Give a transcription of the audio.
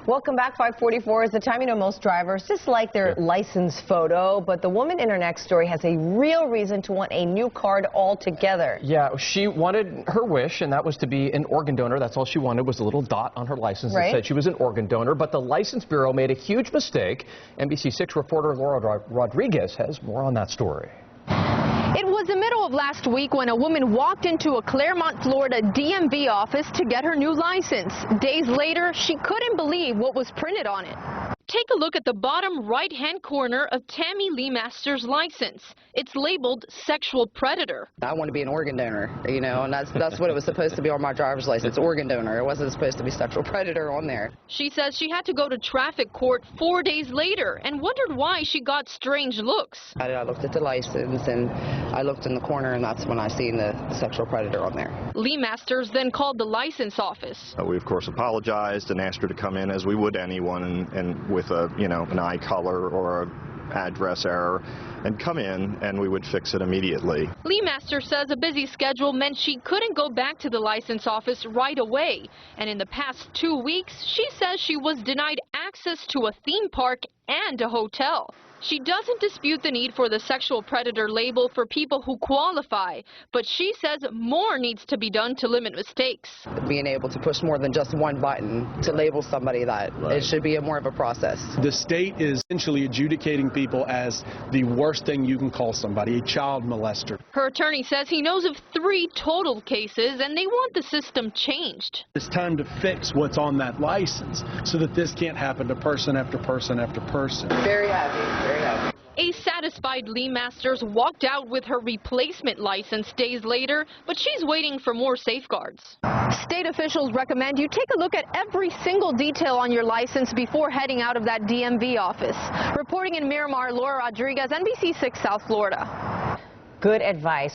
Welcome back. 5:44 is the time. You know, most drivers just like their license photo, but the woman in our next story has a real reason to want a new card altogether. Yeah, she wanted her wish, and that was to be an organ donor. That's all she wanted, was a little dot on her license that said she was an organ donor. But the License Bureau made a huge mistake. NBC6 reporter Laura Rodriguez has more on that story. It was the middle of last week when a woman walked into a Claremont, Florida DMV office to get her new license. Days later, she couldn't believe what was printed on it. Take a look at the bottom right-hand corner of Tammy Lee Masters' license. It's labeled sexual predator. I want to be an organ donor, you know, and that's what it was supposed to be on my driver's license, organ donor. It wasn't supposed to be sexual predator on there. She says she had to go to traffic court 4 days later and wondered why she got strange looks. I looked at the license and I looked in the corner, and that's when I seen the sexual predator on there. Lee Masters then called the license office. We, of course, apologized and asked her to come in as we would anyone and with a, an eye color or a address error, and come in and we would fix it immediately. Lee Masters says a busy schedule meant she couldn't go back to the license office right away. And in the past 2 weeks, she says she was denied access to a theme park and a hotel. She doesn't dispute the need for the sexual predator label for people who qualify, but she says more needs to be done to limit mistakes. Being able to push more than just one button to label somebody that it should be more of a process. The state is essentially adjudicating people as the worst thing you can call somebody, a child molester. Her attorney says he knows of 3 total cases and they want the system changed. It's time to fix what's on that license so that this can't happen to person after person after person. Very happy, very happy. A satisfied Lee Masters walked out with her replacement license days later, but she's waiting for more safeguards. State officials recommend you take a look at every single detail on your license before heading out of that DMV office. Reporting in Miramar, Laura Rodriguez, NBC6 South Florida. Good advice.